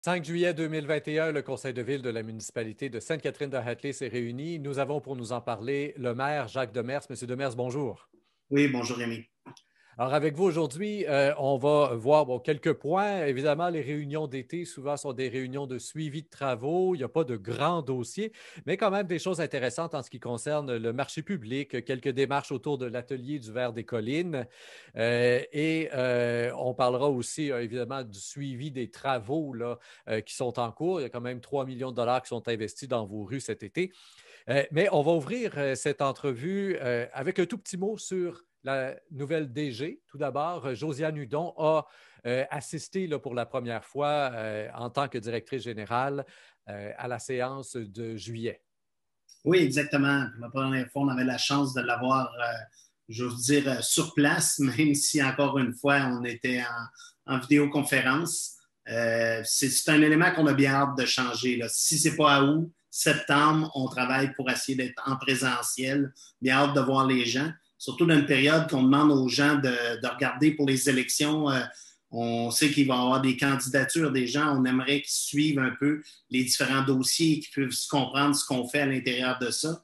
5 juillet 2021, le conseil de ville de la municipalité de Sainte-Catherine-de-Hatley s'est réuni. Nous avons pour nous en parler le maire Jacques Demers. Monsieur Demers, bonjour. Oui, bonjour Rémi. Alors, avec vous aujourd'hui, on va voir quelques points. Évidemment, les réunions d'été, souvent, sont des réunions de suivi de travaux. Il n'y a pas de grands dossiers, mais quand même des choses intéressantes en ce qui concerne le marché public, quelques démarches autour de l'atelier du verre des collines. On parlera aussi, évidemment, du suivi des travaux là, qui sont en cours. Il y a quand même 3 millions de dollars qui sont investis dans vos rues cet été. Mais on va ouvrir cette entrevue avec un tout petit mot sur la nouvelle DG. Tout d'abord, Josiane Hudon a assisté là, pour la première fois en tant que directrice générale à la séance de juillet. Oui, exactement. La première fois, on avait la chance de l'avoir, je veux dire, sur place, même si, encore une fois, on était en vidéoconférence. C'est un élément qu'on a bien hâte de changer. Là. Si ce n'est pas à août, septembre, on travaille pour essayer d'être en présentiel. Bien hâte de voir les gens, surtout dans une période qu'on demande aux gens de regarder pour les élections. On sait qu'il va y avoir des candidatures des gens. On aimerait qu'ils suivent un peu les différents dossiers, qu'ils puissent comprendre ce qu'on fait à l'intérieur de ça.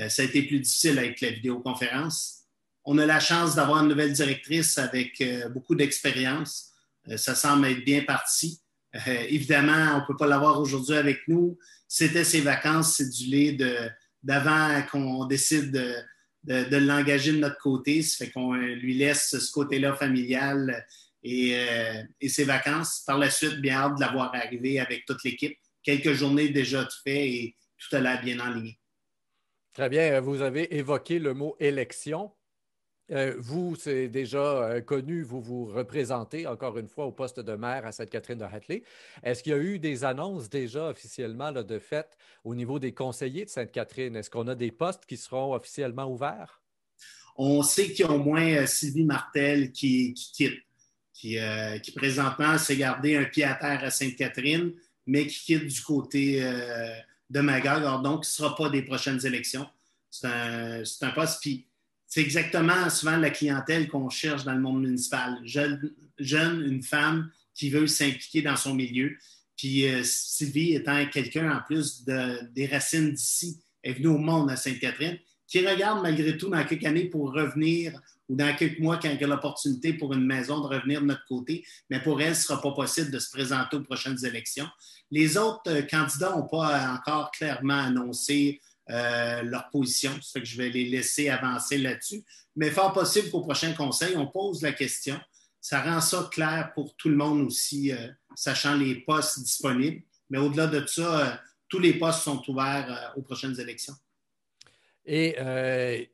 Ça a été plus difficile avec la vidéoconférence. On a la chance d'avoir une nouvelle directrice avec beaucoup d'expérience. Ça semble être bien parti. Évidemment, on ne peut pas l'avoir aujourd'hui avec nous. C'était ses vacances, c'est du lait d'avant qu'on décide de l'engager de notre côté. Ça fait qu'on lui laisse ce côté-là familial et ses vacances. Par la suite, bien hâte de l'avoir arrivé avec toute l'équipe. Quelques journées déjà tout fait et tout a l'air bien enligné. Très bien. Vous avez évoqué le mot élection. Vous, c'est déjà connu, vous vous représentez encore une fois au poste de maire à Sainte-Catherine-de-Hatley. Est-ce qu'il y a eu des annonces déjà officiellement là, de fait au niveau des conseillers de Sainte-Catherine? Est-ce qu'on a des postes qui seront officiellement ouverts? On sait qu'il y a au moins Sylvie Martel qui quitte, qui présentement s'est gardé un pied à terre à Sainte-Catherine, mais qui quitte du côté de Magog. Alors donc, ce ne sera pas des prochaines élections. C'est un poste. Puis, c'est exactement souvent la clientèle qu'on cherche dans le monde municipal. Jeune, une femme qui veut s'impliquer dans son milieu. Puis Sylvie étant quelqu'un en plus des racines d'ici, est venue au monde à Sainte-Catherine, qui regarde malgré tout dans quelques années pour revenir ou dans quelques mois quand il y a l'opportunité pour une maison de revenir de notre côté, mais pour elle, ce ne sera pas possible de se présenter aux prochaines élections. Les autres candidats n'ont pas encore clairement annoncé leur position. Ça fait que je vais les laisser avancer là-dessus. Mais fort possible qu'au prochain conseil, on pose la question. Ça rend ça clair pour tout le monde aussi, sachant les postes disponibles. Mais au-delà de ça, tous les postes sont ouverts aux prochaines élections. Et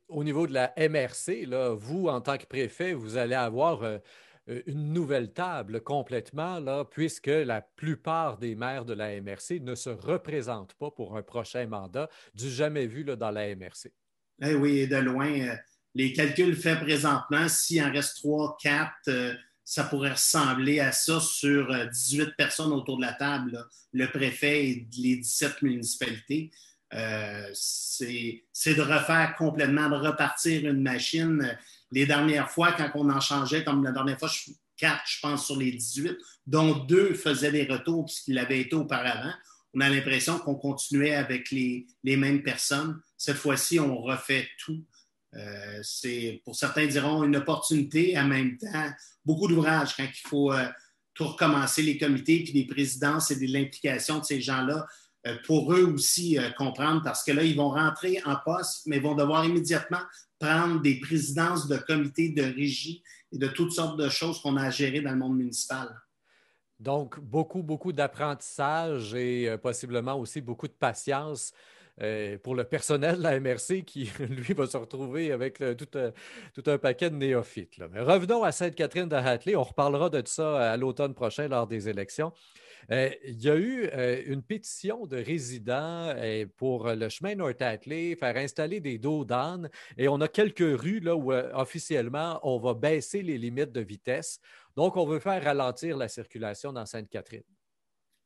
au niveau de la MRC, là, vous, en tant que préfet, vous allez avoir une nouvelle table complètement, là, puisque la plupart des maires de la MRC ne se représentent pas pour un prochain mandat, du jamais vu là, dans la MRC. Eh oui, et de loin, les calculs faits présentement, s'il en reste 3, 4, ça pourrait ressembler à ça sur 18 personnes autour de la table, là, le préfet et les 17 municipalités. C'est de refaire complètement, de repartir une machine. Les dernières fois, quand on en changeait, comme la dernière fois, 4, je pense, sur les 18, dont 2 faisaient des retours puisqu'ils l'avaient été auparavant. On a l'impression qu'on continuait avec les mêmes personnes. Cette fois-ci, on refait tout. C'est, pour certains diront, une opportunité, en même temps, beaucoup d'ouvrages quand il faut tout recommencer, les comités, puis les présidences et de l'implication de ces gens-là pour eux aussi comprendre, parce que là, ils vont rentrer en poste, mais ils vont devoir immédiatement prendre des présidences de comités de régie et de toutes sortes de choses qu'on a à gérer dans le monde municipal. Donc, beaucoup, beaucoup d'apprentissage et possiblement aussi beaucoup de patience pour le personnel de la MRC qui, lui, va se retrouver avec tout un paquet de néophytes. Là. Mais revenons à Sainte-Catherine-de-Hatley. On reparlera de ça à l'automne prochain lors des élections. Il y a eu une pétition de résidents pour le chemin North-Hatley, faire installer des dos d'âne. Et on a quelques rues là, où officiellement, on va baisser les limites de vitesse. Donc, on veut faire ralentir la circulation dans Sainte-Catherine.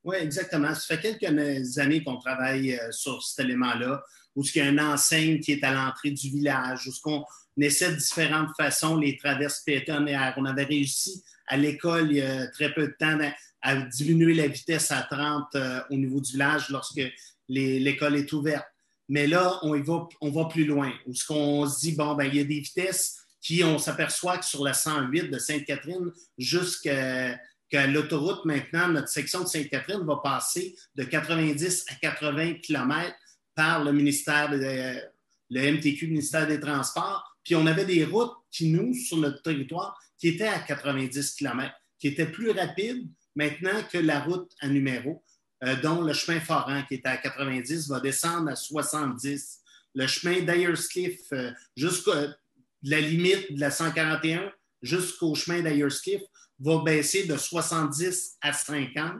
Oui, exactement. Ça fait quelques années qu'on travaille sur cet élément-là, où il y a une enseigne qui est à l'entrée du village, où on essaie de différentes façons les traverses piétonnières. On avait réussi à l'école il y a très peu de temps à diminuer la vitesse à 30 au niveau du village lorsque l'école est ouverte. Mais là, on va plus loin. Où ce qu'on se dit, bon, ben, il y a des vitesses on s'aperçoit que sur la 108 de Sainte-Catherine jusqu'à l'autoroute, maintenant, notre section de Sainte-Catherine va passer de 90 à 80 km par le MTQ, le ministère des Transports. Puis on avait des routes qui, nous, sur notre territoire, qui étaient à 90 km, qui étaient plus rapides maintenant que la route à numéro, dont le chemin Foran, qui était à 90, va descendre à 70. Le chemin d'Ayerscliff, jusqu'à la limite de la 141 jusqu'au chemin d'Ayerscliff, va baisser de 70 à 50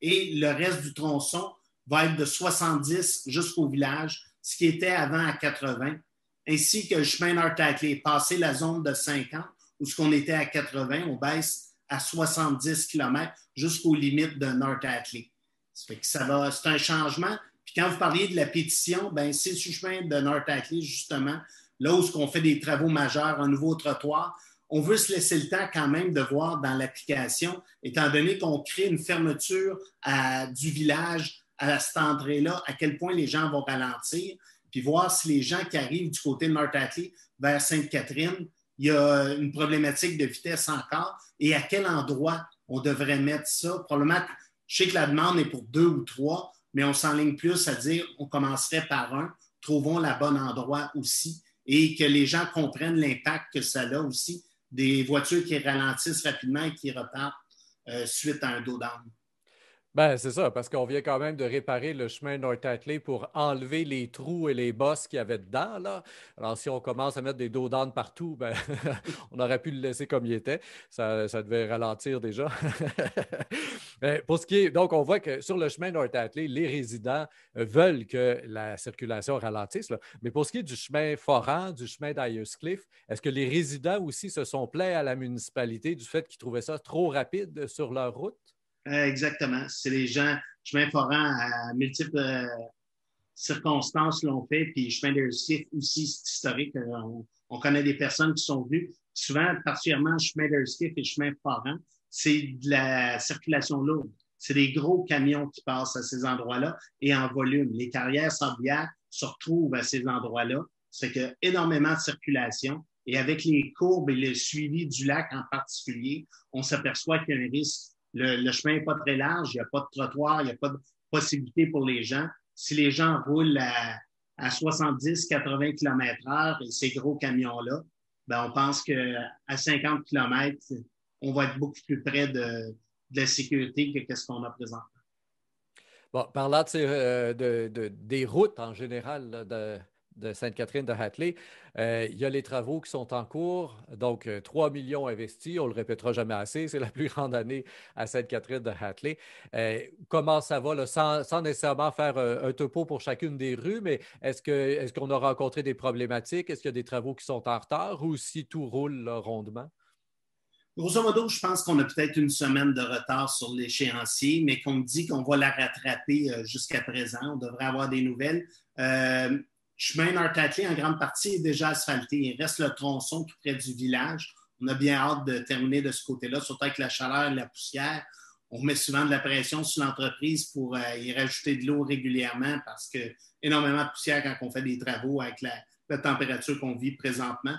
et le reste du tronçon va être de 70 jusqu'au village, ce qui était avant à 80, ainsi que le chemin North-Ackley, passer la zone de 50, où ce qu'on était à 80, on baisse à 70 km jusqu'aux limites de North-Ackley. C'est un changement. Puis quand vous parliez de la pétition, ben c'est sur le chemin de North-Ackley, justement, là où on fait des travaux majeurs, un nouveau trottoir. On veut se laisser le temps quand même de voir dans l'application, étant donné qu'on crée une fermeture du village à cette entrée-là, à quel point les gens vont ralentir, puis voir si les gens qui arrivent du côté de North-Ackley vers Sainte-Catherine, il y a une problématique de vitesse encore, et à quel endroit on devrait mettre ça. Probablement, je sais que la demande est pour 2 ou 3, mais on s'enligne plus à dire on commencerait par un, trouvons le bon endroit aussi, et que les gens comprennent l'impact que ça a aussi des voitures qui ralentissent rapidement et qui repartent suite à un dos d'âne. Ben, c'est ça, parce qu'on vient quand même de réparer le chemin North-Ackley pour enlever les trous et les bosses qu'il y avait dedans, là. Alors, si on commence à mettre des dos d'âne partout, ben, on aurait pu le laisser comme il était. Ça devait ralentir déjà. Pour ce qui est, donc, on voit que sur le chemin North-Ackley, les résidents veulent que la circulation ralentisse, là. Mais pour ce qui est du chemin Foran, du chemin d'Ayerscliff, est-ce que les résidents aussi se sont plaints à la municipalité du fait qu'ils trouvaient ça trop rapide sur leur route? Exactement. C'est les gens, chemin Foran, à multiples circonstances l'ont fait, puis chemin d'Ayerscliff aussi, c'est historique. On connaît des personnes qui sont venues. Souvent, particulièrement chemin d'Ayerscliff et chemin Foran, c'est de la circulation lourde. C'est des gros camions qui passent à ces endroits-là et en volume. Les carrières sablières se retrouvent à ces endroits-là. C'est qu'il y a énormément de circulation. Et avec les courbes et le suivi du lac en particulier, on s'aperçoit qu'il y a un risque. Le chemin n'est pas très large, il n'y a pas de trottoir, il n'y a pas de possibilité pour les gens. Si les gens roulent à 70-80 km/h et ces gros camions-là, ben on pense qu'à 50 km, on va être beaucoup plus près de la sécurité que ce qu'on a présentement. Bon, parlant des routes en général là, de Sainte-Catherine de Hatley, il y a les travaux qui sont en cours. Donc, 3 millions investis, on ne le répétera jamais assez, c'est la plus grande année à Sainte-Catherine de Hatley. Comment ça va, là, sans nécessairement faire un topo pour chacune des rues, mais est-ce qu'on a rencontré des problématiques? Est-ce qu'il y a des travaux qui sont en retard ou si tout roule là, rondement? Grosso modo, je pense qu'on a peut-être une semaine de retard sur l'échéancier, mais qu'on dit qu'on va la rattraper jusqu'à présent. On devrait avoir des nouvelles. Chemin North-Ackley, en grande partie, est déjà asphalté. Il reste le tronçon tout près du village. On a bien hâte de terminer de ce côté-là, surtout avec la chaleur et la poussière. On met souvent de la pression sur l'entreprise pour y rajouter de l'eau régulièrement parce que énormément de poussière quand on fait des travaux avec la température qu'on vit présentement.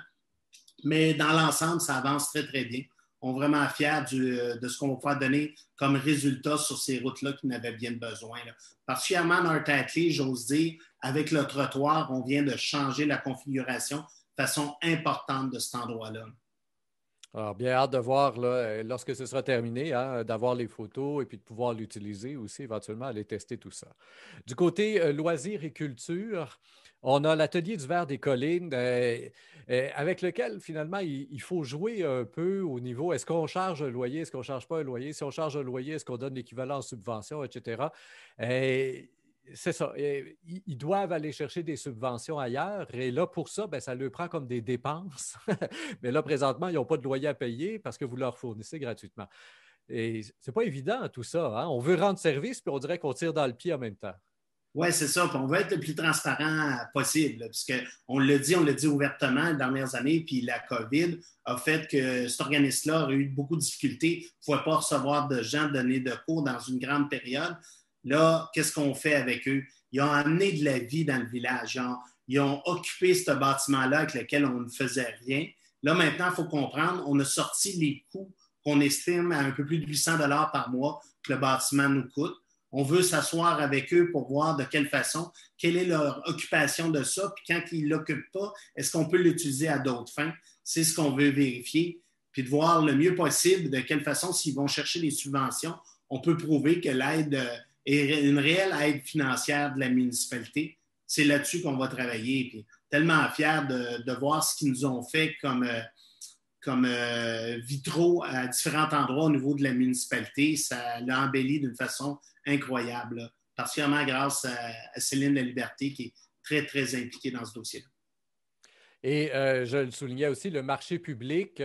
Mais dans l'ensemble, ça avance très, très bien. On est vraiment fiers de ce qu'on va pouvoir donner comme résultat sur ces routes-là qui n'avaient bien besoin. Là. Particulièrement North-Ackley, j'ose dire, avec le trottoir, on vient de changer la configuration de façon importante de cet endroit-là. Alors, bien hâte de voir là, lorsque ce sera terminé, hein, d'avoir les photos et puis de pouvoir l'utiliser aussi, éventuellement aller tester tout ça. Du côté loisirs et culture, on a l'atelier du verre des collines avec lequel finalement il faut jouer un peu au niveau est-ce qu'on charge un loyer, est-ce qu'on ne charge pas un loyer, si on charge un loyer, est-ce qu'on donne l'équivalent en subvention, etc. C'est ça. Ils doivent aller chercher des subventions ailleurs. Et là, pour ça, ben, ça leur prend comme des dépenses. Mais là, présentement, ils n'ont pas de loyer à payer parce que vous leur fournissez gratuitement. Et c'est pas évident tout ça. Hein? On veut rendre service, puis on dirait qu'on tire dans le pied en même temps. Oui, c'est ça. Puis on veut être le plus transparent possible, là, parce qu'on on l'a dit ouvertement les dernières années, puis la COVID a fait que cet organisme-là aurait eu beaucoup de difficultés, ne pouvait pas recevoir de gens donner de cours dans une grande période. Là, qu'est-ce qu'on fait avec eux? Ils ont amené de la vie dans le village. Ils ont occupé ce bâtiment-là avec lequel on ne faisait rien. Là, maintenant, il faut comprendre, on a sorti les coûts qu'on estime à un peu plus de 800 par mois que le bâtiment nous coûte. On veut s'asseoir avec eux pour voir de quelle façon, quelle est leur occupation de ça, puis quand ils ne l'occupent pas, est-ce qu'on peut l'utiliser à d'autres fins? C'est ce qu'on veut vérifier, puis de voir le mieux possible de quelle façon, s'ils vont chercher des subventions, on peut prouver que l'aide est une réelle aide financière de la municipalité. C'est là-dessus qu'on va travailler. Puis tellement fiers de voir ce qu'ils nous ont fait comme vitraux à différents endroits au niveau de la municipalité. Ça l'a embelli d'une façon incroyable, là. Particulièrement grâce à Céline La Liberté qui est très, très impliquée dans ce dossier-là. Et je le soulignais aussi, le marché public,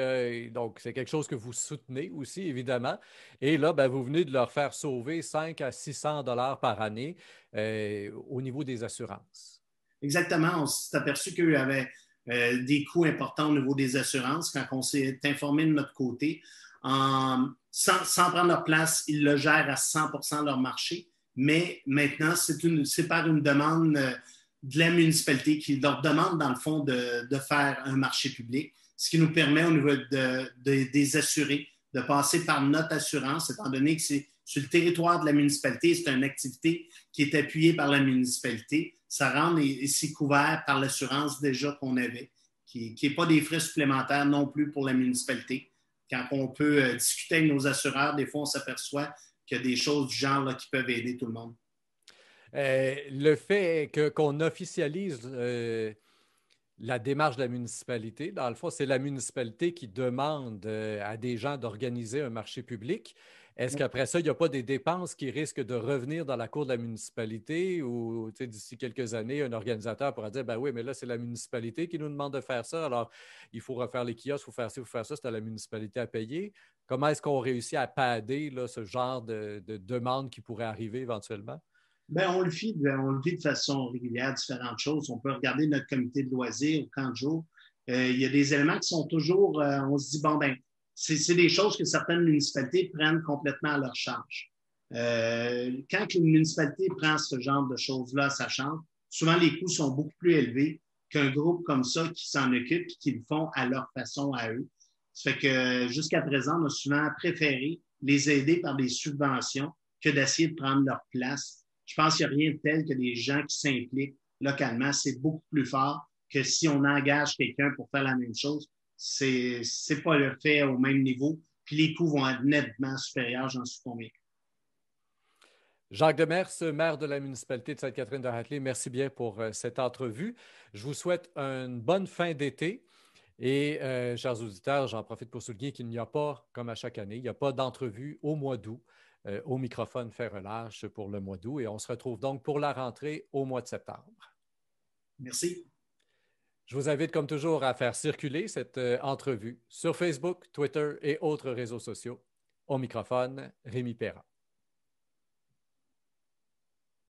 donc c'est quelque chose que vous soutenez aussi, évidemment. Et là, ben, vous venez de leur faire sauver 5 à 600 dollars par année au niveau des assurances. Exactement. On s'est aperçu qu'eux avaient des coûts importants au niveau des assurances. Quand on s'est informé de notre côté, sans prendre leur place, ils le gèrent à 100 leur marché. Mais maintenant, c'est par une demande de la municipalité qui leur demande, dans le fond, de faire un marché public, ce qui nous permet, au niveau des assurés, de passer par notre assurance, étant donné que c'est sur le territoire de la municipalité, c'est une activité qui est appuyée par la municipalité. Ça rentre et c'est couvert par l'assurance déjà qu'on avait, qui n'est pas des frais supplémentaires non plus pour la municipalité. Quand on peut discuter avec nos assureurs, des fois, on s'aperçoit qu'il y a des choses du genre là, qui peuvent aider tout le monde. Le fait qu'on officialise la démarche de la municipalité, dans le fond, c'est la municipalité qui demande à des gens d'organiser un marché public. Est-ce qu'après ça, il n'y a pas des dépenses qui risquent de revenir dans la cour de la municipalité ou d'ici quelques années, un organisateur pourra dire, ben oui, mais là, c'est la municipalité qui nous demande de faire ça, alors il faut refaire les kiosques, il faut faire ci, il faut faire ça, c'est à la municipalité à payer. Comment est-ce qu'on réussit à padder là, ce genre de demande qui pourrait arriver éventuellement? Ben, on le vit de façon régulière, différentes choses. On peut regarder notre comité de loisirs au camp de jour. Il y a des éléments qui sont toujours, on se dit, bon, ben, c'est des choses que certaines municipalités prennent complètement à leur charge. Quand une municipalité prend ce genre de choses-là à sa charge, souvent les coûts sont beaucoup plus élevés qu'un groupe comme ça qui s'en occupe et qui le font à leur façon à eux. Ça fait que jusqu'à présent, on a souvent préféré les aider par des subventions que d'essayer de prendre leur place. Je pense qu'il n'y a rien de tel que des gens qui s'impliquent localement. C'est beaucoup plus fort que si on engage quelqu'un pour faire la même chose. C'est pas le fait au même niveau. Puis les coûts vont être nettement supérieurs, j'en suis convaincu. Jacques Demers, maire de la municipalité de Sainte-Catherine-de-Hatley, merci bien pour cette entrevue. Je vous souhaite une bonne fin d'été. Et, chers auditeurs, j'en profite pour souligner qu'il n'y a pas, comme à chaque année, il n'y a pas d'entrevue au mois d'août au microphone Fait relâche pour le mois d'août. Et on se retrouve donc pour la rentrée au mois de septembre. Merci. Je vous invite, comme toujours, à faire circuler cette entrevue sur Facebook, Twitter et autres réseaux sociaux. Au microphone, Rémi Perra.